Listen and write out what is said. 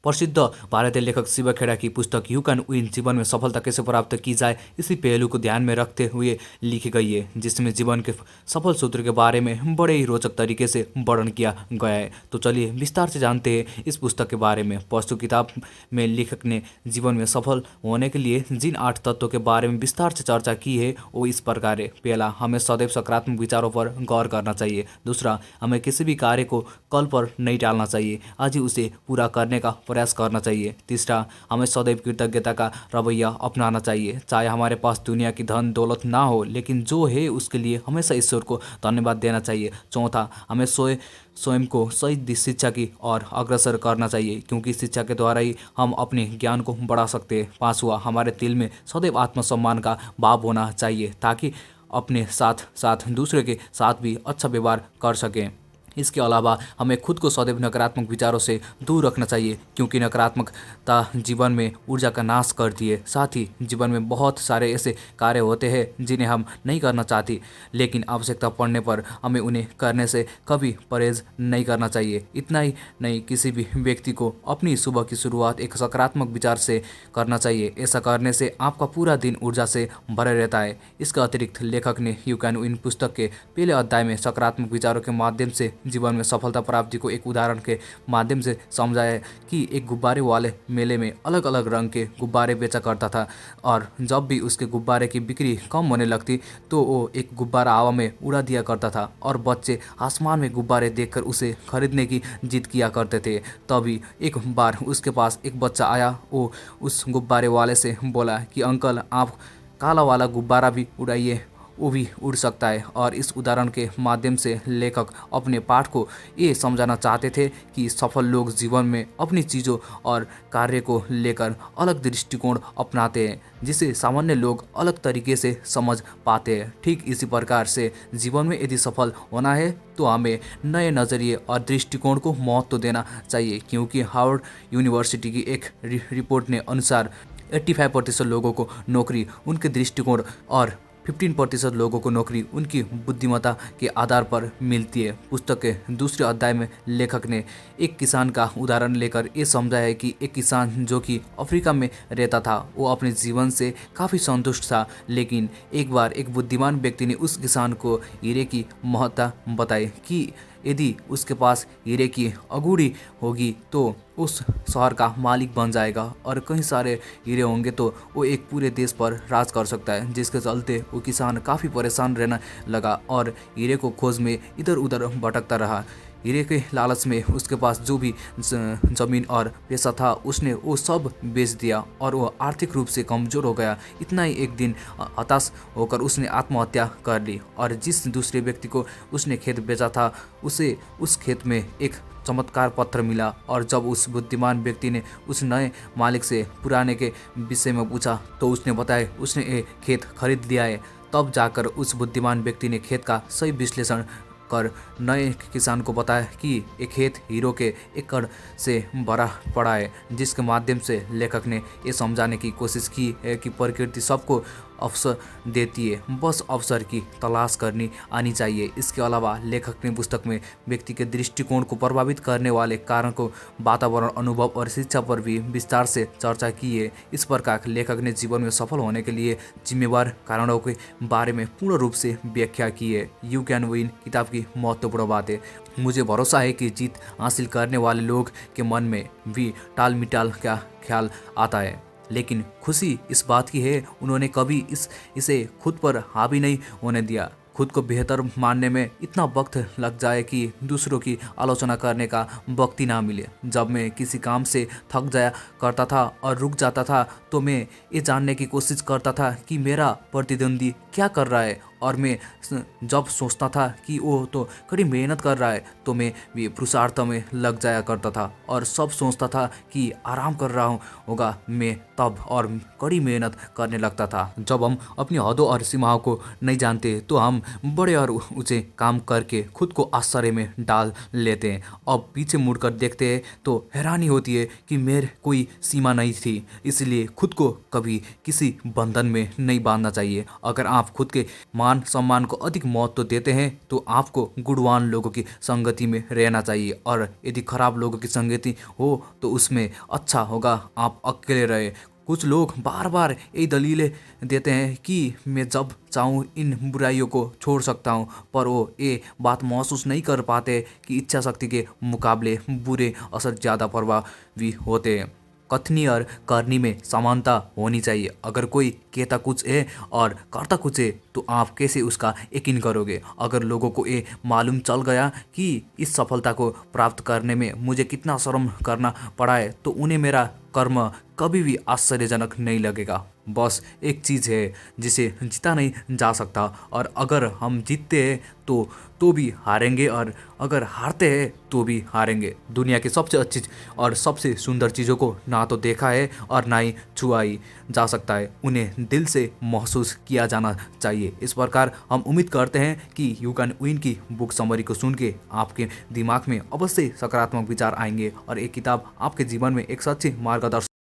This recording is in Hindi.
प्रसिद्ध भारतीय लेखक शिव खेड़ा की पुस्तक यू कैन विन जीवन में सफलता कैसे प्राप्त की जाए इसी पहलू को ध्यान में रखते हुए लिखी गई है, जिसमें जीवन के सफल सूत्र के बारे में बड़े ही रोचक तरीके से वर्णन किया गया है। तो चलिए विस्तार से जानते हैं इस पुस्तक के बारे में। प्रस्तुत किताब में लेखक ने जीवन में सफल होने के लिए जिन 8 तत्वों के बारे में विस्तार से चर्चा की है वो इस प्रकार है। पहला, हमें सदैव सकारात्मक विचारों पर गौर करना चाहिए। दूसरा, हमें किसी भी कार्य को कल पर नहीं टालना चाहिए, आज ही उसे पूरा करने का प्रयास करना चाहिए। तीसरा, हमें सदैव कृतज्ञता का रवैया अपनाना चाहिए, चाहे हमारे पास दुनिया की धन दौलत ना हो, लेकिन जो है उसके लिए हमेशा ईश्वर को धन्यवाद देना चाहिए। चौथा, हमें स्वयं को सही शिक्षा की ओर अग्रसर करना चाहिए, क्योंकि शिक्षा के द्वारा ही हम अपने ज्ञान को बढ़ा सकते हैं। पांचवा, हमारे दिल में सदैव आत्मसम्मान का भाव होना चाहिए, ताकि अपने साथ साथ दूसरे के साथ भी अच्छा व्यवहार कर सकें। इसके अलावा हमें खुद को सदैव नकारात्मक विचारों से दूर रखना चाहिए, क्योंकि नकारात्मकता जीवन में ऊर्जा का नाश करती है। साथ ही जीवन में बहुत सारे ऐसे कार्य होते हैं जिन्हें हम नहीं करना चाहते, लेकिन आवश्यकता पड़ने पर हमें उन्हें करने से कभी परहेज नहीं करना चाहिए। इतना ही नहीं, किसी भी व्यक्ति को अपनी सुबह की शुरुआत एक सकारात्मक विचार से करना चाहिए। ऐसा करने से आपका पूरा दिन ऊर्जा से भरे रहता है। इसका अतिरिक्त लेखक ने यू कैन विन पुस्तक के पहले अध्याय में सकारात्मक विचारों के माध्यम से जीवन में सफलता प्राप्ति को एक उदाहरण के माध्यम से समझाया है कि एक गुब्बारे वाले मेले में अलग अलग रंग के गुब्बारे बेचा करता था, और जब भी उसके गुब्बारे की बिक्री कम होने लगती तो वो एक गुब्बारा हवा में उड़ा दिया करता था, और बच्चे आसमान में गुब्बारे देखकर उसे खरीदने की जिद किया करते थे। तभी एक बार उसके पास एक बच्चा आया। वो उस गुब्बारे वाले से बोला कि अंकल, आप काला वाला गुब्बारा भी उड़ाइए, वो भी उड़ सकता है। और इस उदाहरण के माध्यम से लेखक अपने पाठ को ये समझाना चाहते थे कि सफल लोग जीवन में अपनी चीज़ों और कार्य को लेकर अलग दृष्टिकोण अपनाते हैं, जिसे सामान्य लोग अलग तरीके से समझ पाते हैं। ठीक इसी प्रकार से जीवन में यदि सफल होना है तो हमें नए नज़रिए और दृष्टिकोण को महत्व देना चाहिए, क्योंकि हार्वर्ड यूनिवर्सिटी की एक रिपोर्ट ने अनुसार 85% लोगों को नौकरी उनके दृष्टिकोण और 15% लोगों को नौकरी उनकी बुद्धिमत्ता के आधार पर मिलती है। पुस्तक के दूसरे अध्याय में लेखक ने एक किसान का उदाहरण लेकर ये समझाया है कि एक किसान जो कि अफ्रीका में रहता था, वो अपने जीवन से काफ़ी संतुष्ट था, लेकिन एक बार एक बुद्धिमान व्यक्ति ने उस किसान को हीरे की महत्ता बताई कि यदि उसके पास हीरे की अंगूठी होगी तो उस शहर का मालिक बन जाएगा, और कई सारे हीरे होंगे तो वो एक पूरे देश पर राज कर सकता है। जिसके चलते वो किसान काफ़ी परेशान रहने लगा और हीरे को खोज में इधर उधर भटकता रहा। हीरे के लालच में उसके पास जो भी ज़मीन और पैसा था उसने वो सब बेच दिया, और वो आर्थिक रूप से कमज़ोर हो गया। इतना ही एक दिन हताश होकर उसने आत्महत्या कर ली, और जिस दूसरे व्यक्ति को उसने खेत बेचा था उसे उस खेत में एक चमत्कार पत्र मिला। और जब उस बुद्धिमान व्यक्ति ने उस नए मालिक से पुराने के विषय में पूछा तो उसने बताया उसने ये खेत खरीद लिया है। तब जाकर उस बुद्धिमान व्यक्ति ने खेत का सही विश्लेषण कर नए किसान को बताया कि ये खेत हीरो के एकड़ से भरा पड़ा है, जिसके माध्यम से लेखक ने ये समझाने की कोशिश की है कि प्रकृति सबको अवसर देती है, बस अवसर की तलाश करनी आनी चाहिए। इसके अलावा लेखक ने पुस्तक में व्यक्ति के दृष्टिकोण को प्रभावित करने वाले कारण को वातावरण, अनुभव और शिक्षा पर भी विस्तार से चर्चा की है। इस प्रकार लेखक ने जीवन में सफल होने के लिए जिम्मेवार कारणों के बारे में पूर्ण रूप से व्याख्या की है। यू कैन विन किताब की महत्वपूर्ण बात है। मुझे भरोसा है कि जीत हासिल करने वाले लोग के मन में भी टाल मिटाल का ख्याल आता है, लेकिन खुशी इस बात की है उन्होंने कभी इसे खुद पर हावी नहीं होने दिया। खुद को बेहतर मानने में इतना वक्त लग जाए कि दूसरों की आलोचना करने का वक्त ही ना मिले। जब मैं किसी काम से थक जाया करता था और रुक जाता था तो मैं ये जानने की कोशिश करता था कि मेरा प्रतिद्वंदी क्या कर रहा है, और मैं जब सोचता था कि वो तो कड़ी मेहनत कर रहा है तो मैं भी पुरुषार्थ में लग जाया करता था, और सब सोचता था कि आराम कर रहा होगा मैं तब और कड़ी मेहनत करने लगता था। जब हम अपनी हदों और सीमाओं को नहीं जानते तो हम बड़े और ऊंचे काम करके खुद को आश्चर्य में डाल लेते हैं। अब पीछे मुड़कर देखते हैं तो हैरानी होती है कि मेरे कोई सीमा नहीं थी। इसलिए खुद को कभी किसी बंधन में नहीं बांधना चाहिए। अगर आप आप खुद के मान सम्मान को अधिक महत्व देते हैं तो आपको गुणवान लोगों की संगति में रहना चाहिए, और यदि खराब लोगों की संगति हो तो उसमें अच्छा होगा आप अकेले रहे। कुछ लोग बार बार यही दलीलें देते हैं कि मैं जब चाहूँ इन बुराइयों को छोड़ सकता हूँ, पर वो ये बात महसूस नहीं कर पाते कि इच्छा शक्ति के मुकाबले बुरे असर ज़्यादा प्रभावी होते हैं। कथनी और करनी में समानता होनी चाहिए। अगर कोई कहता कुछ है और करता कुछ है तो आप कैसे उसका यकीन करोगे? अगर लोगों को ये मालूम चल गया कि इस सफलता को प्राप्त करने में मुझे कितना श्रम करना पड़ा है तो उन्हें मेरा कर्म कभी भी आश्चर्यजनक नहीं लगेगा। बस एक चीज़ है जिसे जीता नहीं जा सकता, और अगर हम जीतते हैं तो भी हारेंगे, और अगर हारते हैं तो भी हारेंगे। दुनिया की सबसे अच्छी और सबसे सुंदर चीज़ों को ना तो देखा है और ना ही छुआ ही जा सकता है, उन्हें दिल से महसूस किया जाना चाहिए। इस प्रकार हम उम्मीद करते हैं कि यू कैन विन की बुक समरी को सुन के आपके दिमाग में अवश्य सकारात्मक विचार आएंगे और एक किताब आपके जीवन में एक सच्ची मार्गदर्शक